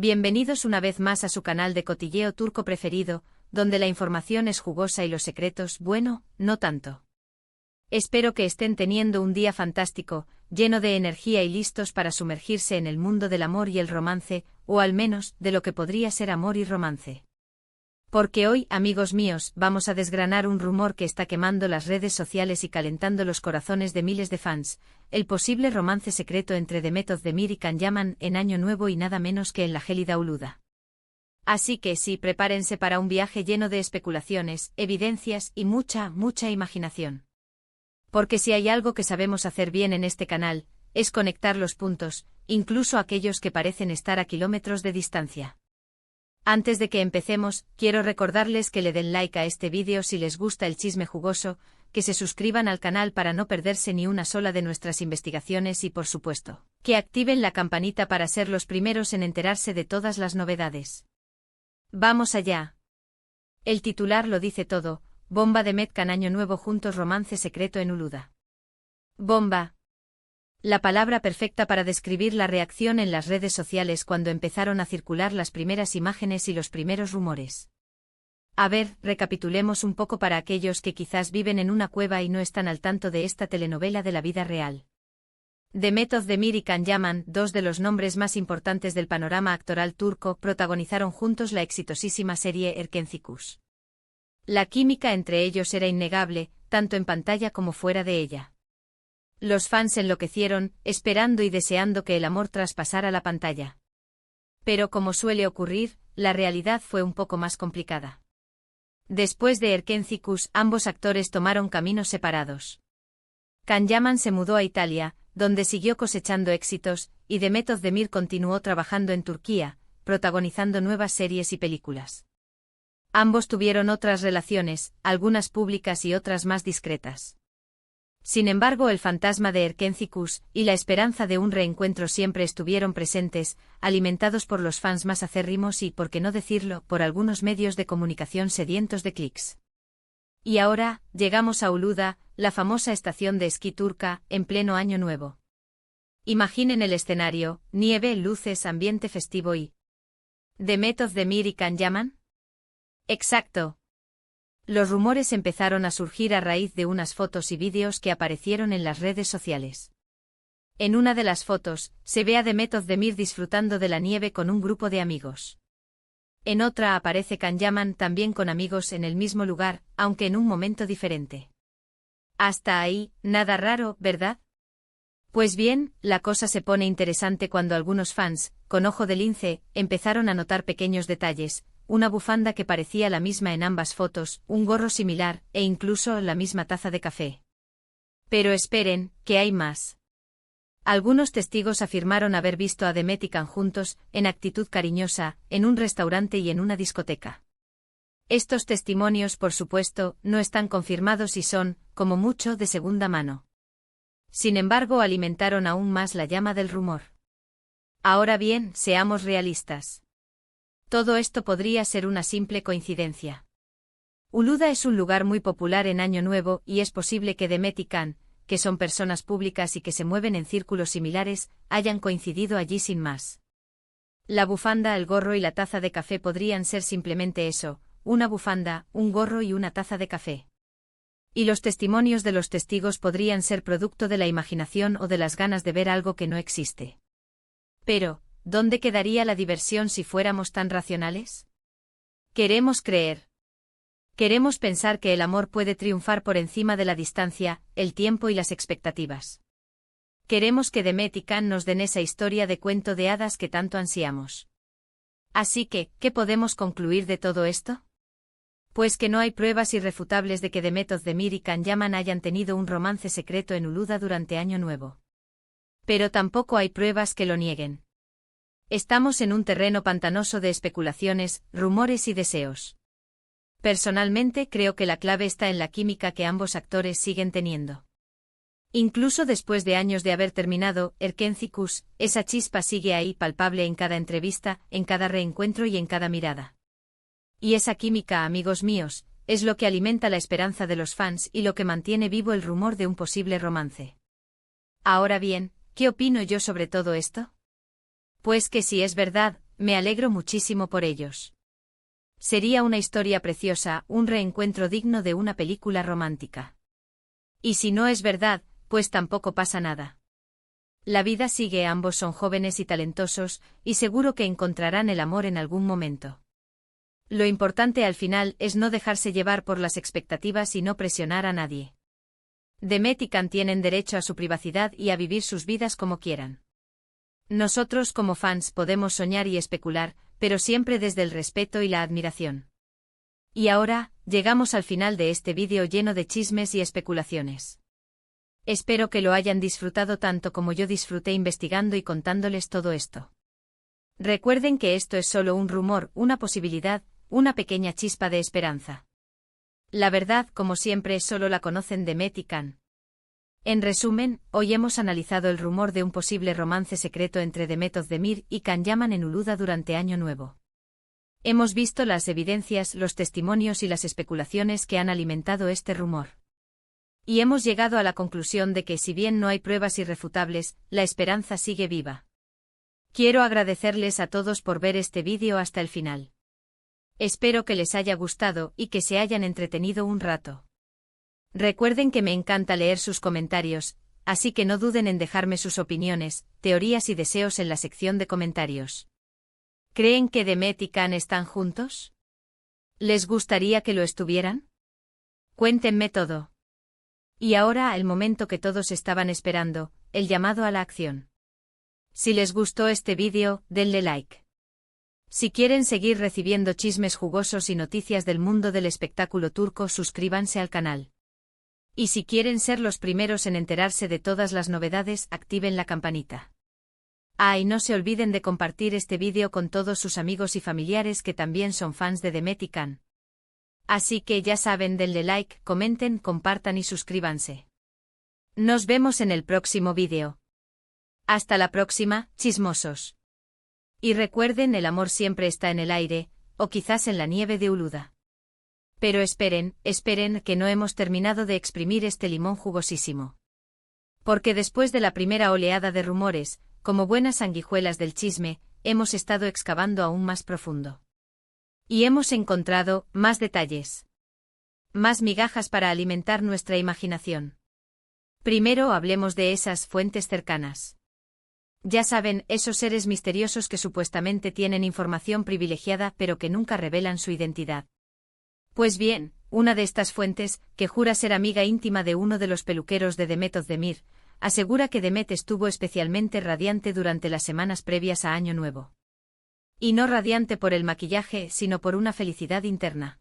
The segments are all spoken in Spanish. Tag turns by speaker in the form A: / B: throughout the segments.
A: Bienvenidos una vez más a su canal de cotilleo turco preferido, donde la información es jugosa y los secretos, bueno, no tanto. Espero que estén teniendo un día fantástico, lleno de energía y listos para sumergirse en el mundo del amor y el romance, o al menos, de lo que podría ser amor y romance. Porque hoy, amigos míos, vamos a desgranar un rumor que está quemando las redes sociales y calentando los corazones de miles de fans, el posible romance secreto entre Demet Özdemir y Can Yaman en Año Nuevo y nada menos que en la gélida Uluda. Así que sí, prepárense para un viaje lleno de especulaciones, evidencias y mucha imaginación. Porque si hay algo que sabemos hacer bien en este canal, es conectar los puntos, incluso aquellos que parecen estar a kilómetros de distancia. Antes de que empecemos, quiero recordarles que le den like a este vídeo si les gusta el chisme jugoso, que se suscriban al canal para no perderse ni una sola de nuestras investigaciones y por supuesto, que activen la campanita para ser los primeros en enterarse de todas las novedades. ¡Vamos allá! El titular lo dice todo: bomba Demet Can Año Nuevo juntos, romance secreto en Uluda. Bomba. La palabra perfecta para describir la reacción en las redes sociales cuando empezaron a circular las primeras imágenes y los primeros rumores. A ver, recapitulemos un poco para aquellos que quizás viven en una cueva y no están al tanto de esta telenovela de la vida real. Demet Özdemir y Can Yaman, dos de los nombres más importantes del panorama actoral turco, protagonizaron juntos la exitosísima serie Erkenci. La química entre ellos era innegable, tanto en pantalla como fuera de ella. Los fans enloquecieron, esperando y deseando que el amor traspasara la pantalla. Pero como suele ocurrir, la realidad fue un poco más complicada. Después de Erkenci, ambos actores tomaron caminos separados. Can Yaman se mudó a Italia, donde siguió cosechando éxitos, y Demet Özdemir continuó trabajando en Turquía, protagonizando nuevas series y películas. Ambos tuvieron otras relaciones, algunas públicas y otras más discretas. Sin embargo, el fantasma de Erkenci y la esperanza de un reencuentro siempre estuvieron presentes, alimentados por los fans más acérrimos y, por qué no decirlo, por algunos medios de comunicación sedientos de clics. Y ahora, llegamos a Uluda, la famosa estación de esquí turca, en pleno Año Nuevo. Imaginen el escenario: nieve, luces, ambiente festivo y... ¿Demet Özdemir y Can Yaman? Exacto. Los rumores empezaron a surgir a raíz de unas fotos y vídeos que aparecieron en las redes sociales. En una de las fotos, se ve a Demet Özdemir disfrutando de la nieve con un grupo de amigos. En otra aparece Can Yaman también con amigos en el mismo lugar, aunque en un momento diferente. Hasta ahí, nada raro, ¿verdad? Pues bien, la cosa se pone interesante cuando algunos fans, con ojo de lince, empezaron a notar pequeños detalles: una bufanda que parecía la misma en ambas fotos, un gorro similar, e incluso la misma taza de café. Pero esperen, que hay más. Algunos testigos afirmaron haber visto a Demet y Can juntos, en actitud cariñosa, en un restaurante y en una discoteca. Estos testimonios, por supuesto, no están confirmados y son, como mucho, de segunda mano. Sin embargo, alimentaron aún más la llama del rumor. Ahora bien, seamos realistas. Todo esto podría ser una simple coincidencia. Uluda es un lugar muy popular en Año Nuevo y es posible que Demet y Can, que son personas públicas y que se mueven en círculos similares, hayan coincidido allí sin más. La bufanda, el gorro y la taza de café podrían ser simplemente eso: una bufanda, un gorro y una taza de café. Y los testimonios de los testigos podrían ser producto de la imaginación o de las ganas de ver algo que no existe. Pero, ¿dónde quedaría la diversión si fuéramos tan racionales? Queremos creer. Queremos pensar que el amor puede triunfar por encima de la distancia, el tiempo y las expectativas. Queremos que Demet y Can nos den esa historia de cuento de hadas que tanto ansiamos. Así que, ¿qué podemos concluir de todo esto? Pues que no hay pruebas irrefutables de que Demet Özdemir y Can Yaman hayan tenido un romance secreto en Uluda durante Año Nuevo. Pero tampoco hay pruebas que lo nieguen. Estamos en un terreno pantanoso de especulaciones, rumores y deseos. Personalmente creo que la clave está en la química que ambos actores siguen teniendo. Incluso después de años de haber terminado Erkenci, esa chispa sigue ahí, palpable en cada entrevista, en cada reencuentro y en cada mirada. Y esa química, amigos míos, es lo que alimenta la esperanza de los fans y lo que mantiene vivo el rumor de un posible romance. Ahora bien, ¿qué opino yo sobre todo esto? Pues que si es verdad, Me alegro muchísimo por ellos. Sería una historia preciosa, un reencuentro digno de una película romántica. Y si no es verdad, pues tampoco pasa nada. La vida sigue, ambos son jóvenes y talentosos, y seguro que encontrarán el amor en algún momento. Lo importante al final es no dejarse llevar por las expectativas y no presionar a nadie. Demet y Can tienen derecho a su privacidad y a vivir sus vidas como quieran. Nosotros como fans podemos soñar y especular, pero siempre desde el respeto y la admiración. Y ahora, llegamos al final de este vídeo lleno de chismes y especulaciones. Espero que lo hayan disfrutado tanto como yo disfruté investigando y contándoles todo esto. Recuerden que esto es solo un rumor, una posibilidad, una pequeña chispa de esperanza. La verdad, como siempre, solo la conocen Demet y Can. En resumen, hoy hemos analizado el rumor de un posible romance secreto entre Demet Özdemir y Can Yaman en Uluda durante Año Nuevo. Hemos visto las evidencias, los testimonios y las especulaciones que han alimentado este rumor. Y hemos llegado a la conclusión de que si bien no hay pruebas irrefutables, la esperanza sigue viva. Quiero agradecerles a todos por ver este vídeo hasta el final. Espero que les haya gustado y que se hayan entretenido un rato. Recuerden que me encanta leer sus comentarios, así que no duden en dejarme sus opiniones, teorías y deseos en la sección de comentarios. ¿Creen que Demet y Can están juntos? ¿Les gustaría que lo estuvieran? Cuéntenme todo. Y ahora el momento que todos estaban esperando, el llamado a la acción. Si les gustó este vídeo, denle like. Si quieren seguir recibiendo chismes jugosos y noticias del mundo del espectáculo turco, suscríbanse al canal. Y si quieren ser los primeros en enterarse de todas las novedades, activen la campanita. Y no se olviden de compartir este vídeo con todos sus amigos y familiares que también son fans de Demet y Can. Así que ya saben, denle like, comenten, compartan y suscríbanse. Nos vemos en el próximo vídeo. Hasta la próxima, chismosos. Y recuerden, el amor siempre está en el aire, o quizás en la nieve de Uluda. Pero esperen, que no hemos terminado de exprimir este limón jugosísimo. Porque después de la primera oleada de rumores, como buenas sanguijuelas del chisme, hemos estado excavando aún más profundo. Y hemos encontrado más detalles. Más migajas para alimentar nuestra imaginación. Primero hablemos de esas fuentes cercanas. Ya saben, esos seres misteriosos que supuestamente tienen información privilegiada pero que nunca revelan su identidad. Pues bien, una de estas fuentes, que jura ser amiga íntima de uno de los peluqueros de Demet Özdemir, asegura que Demet estuvo especialmente radiante durante las semanas previas a Año Nuevo. Y no radiante por el maquillaje, sino por una felicidad interna.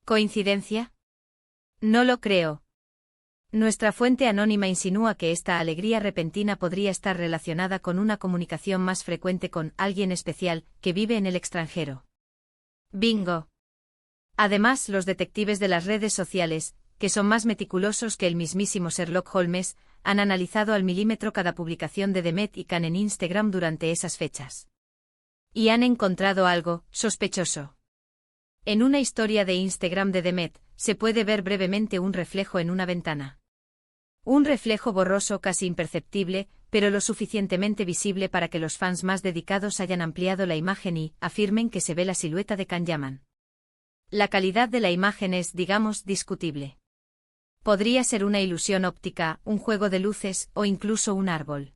A: ¿Coincidencia? No lo creo. Nuestra fuente anónima insinúa que esta alegría repentina podría estar relacionada con una comunicación más frecuente con alguien especial que vive en el extranjero. ¡Bingo! Además, los detectives de las redes sociales, que son más meticulosos que el mismísimo Sherlock Holmes, han analizado al milímetro cada publicación de Demet y Can en Instagram durante esas fechas. Y han encontrado algo sospechoso. En una historia de Instagram de Demet, se puede ver brevemente un reflejo en una ventana. Un reflejo borroso, casi imperceptible, pero lo suficientemente visible para que los fans más dedicados hayan ampliado la imagen y afirmen que se ve la silueta de Can Yaman. La calidad de la imagen es, digamos, discutible. Podría ser una ilusión óptica, un juego de luces o incluso un árbol.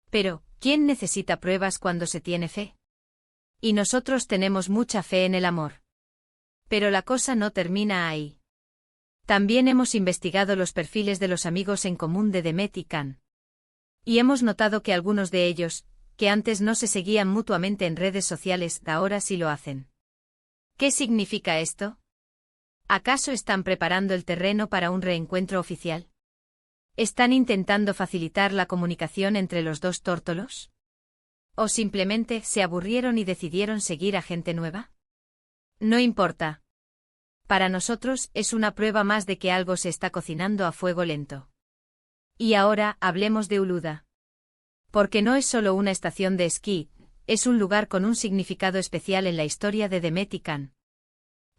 A: Pero, ¿quién necesita pruebas cuando se tiene fe? Y nosotros tenemos mucha fe en el amor. Pero la cosa no termina ahí. También hemos investigado los perfiles de los amigos en común de Demet y Can. Y hemos notado que algunos de ellos, que antes no se seguían mutuamente en redes sociales, ahora sí lo hacen. ¿Qué significa esto? ¿Acaso están preparando el terreno para un reencuentro oficial? ¿Están intentando facilitar la comunicación entre los dos tórtolos? ¿O simplemente se aburrieron y decidieron seguir a gente nueva? No importa. Para nosotros es una prueba más de que algo se está cocinando a fuego lento. Y ahora hablemos de Uluda. Porque no es solo una estación de esquí, es un lugar con un significado especial en la historia de Demet y Can.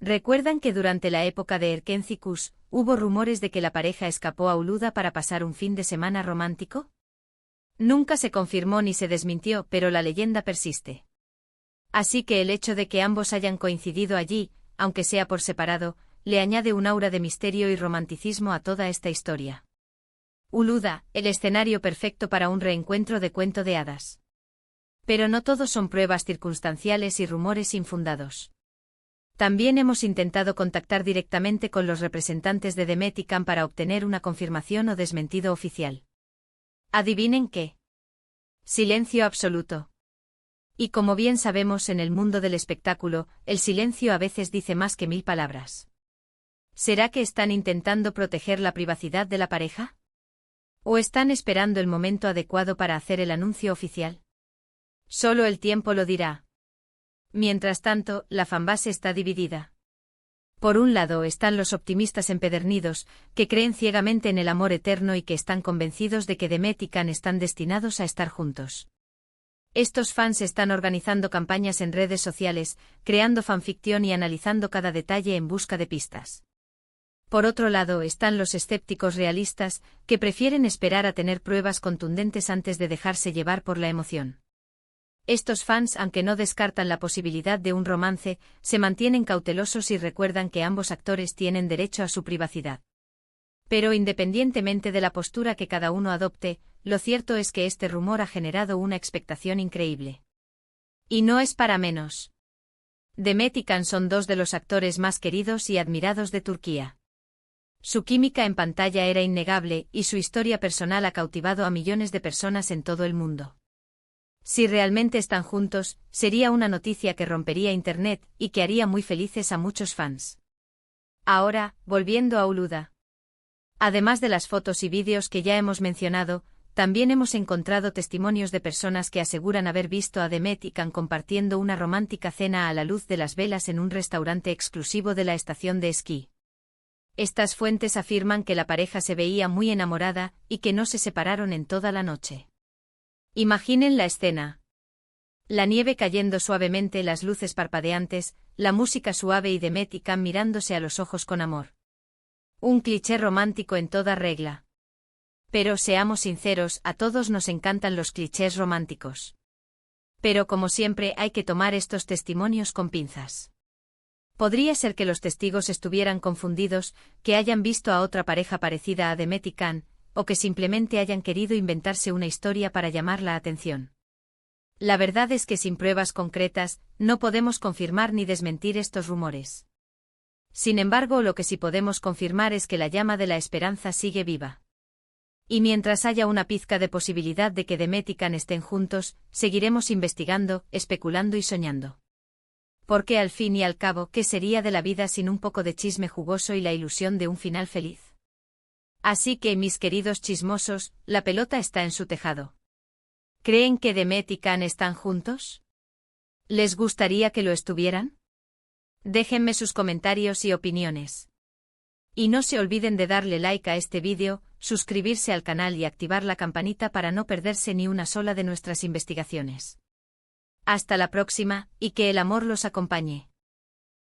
A: ¿Recuerdan que durante la época de Erkencikus, hubo rumores de que la pareja escapó a Uluda para pasar un fin de semana romántico? Nunca se confirmó ni se desmintió, pero la leyenda persiste. Así que el hecho de que ambos hayan coincidido allí, aunque sea por separado, le añade un aura de misterio y romanticismo a toda esta historia. Uluda, el escenario perfecto para un reencuentro de cuento de hadas. Pero no todos son pruebas circunstanciales y rumores infundados. También hemos intentado contactar directamente con los representantes de Demetican para obtener una confirmación o desmentido oficial. ¿Adivinen qué? Silencio absoluto. Y como bien sabemos en el mundo del espectáculo, el silencio a veces dice más que 1000 palabras. ¿Será que están intentando proteger la privacidad de la pareja? ¿O están esperando el momento adecuado para hacer el anuncio oficial? Solo el tiempo lo dirá. Mientras tanto, la fanbase está dividida. Por un lado están los optimistas empedernidos, que creen ciegamente en el amor eterno y que están convencidos de que Demet y Can están destinados a estar juntos. Estos fans están organizando campañas en redes sociales, creando fanficción y analizando cada detalle en busca de pistas. Por otro lado están los escépticos realistas, que prefieren esperar a tener pruebas contundentes antes de dejarse llevar por la emoción. Estos fans, aunque no descartan la posibilidad de un romance, se mantienen cautelosos y recuerdan que ambos actores tienen derecho a su privacidad. Pero independientemente de la postura que cada uno adopte, lo cierto es que este rumor ha generado una expectación increíble. Y no es para menos. Demet y Can son dos de los actores más queridos y admirados de Turquía. Su química en pantalla era innegable y su historia personal ha cautivado a millones de personas en todo el mundo. Si realmente están juntos, sería una noticia que rompería Internet y que haría muy felices a muchos fans. Ahora, volviendo a Uluda. Además de las fotos y vídeos que ya hemos mencionado, también hemos encontrado testimonios de personas que aseguran haber visto a Demet y Can compartiendo una romántica cena a la luz de las velas en un restaurante exclusivo de la estación de esquí. Estas fuentes afirman que la pareja se veía muy enamorada y que no se separaron en toda la noche. Imaginen la escena. La nieve cayendo suavemente, las luces parpadeantes, la música suave y Demet y Can mirándose a los ojos con amor. Un cliché romántico en toda regla. Pero seamos sinceros, a todos nos encantan los clichés románticos. Pero como siempre hay que tomar estos testimonios con pinzas. Podría ser que los testigos estuvieran confundidos, que hayan visto a otra pareja parecida a Demet y Can, o que simplemente hayan querido inventarse una historia para llamar la atención. La verdad es que sin pruebas concretas, no podemos confirmar ni desmentir estos rumores. Sin embargo, lo que sí podemos confirmar es que la llama de la esperanza sigue viva. Y mientras haya una pizca de posibilidad de que Demet y Can estén juntos, seguiremos investigando, especulando y soñando. Porque al fin y al cabo, ¿qué sería de la vida sin un poco de chisme jugoso y la ilusión de un final feliz? Así que, mis queridos chismosos, la pelota está en su tejado. ¿Creen que Demet y Can están juntos? ¿Les gustaría que lo estuvieran? Déjenme sus comentarios y opiniones. Y no se olviden de darle like a este vídeo, suscribirse al canal y activar la campanita para no perderse ni una sola de nuestras investigaciones. Hasta la próxima, y que el amor los acompañe.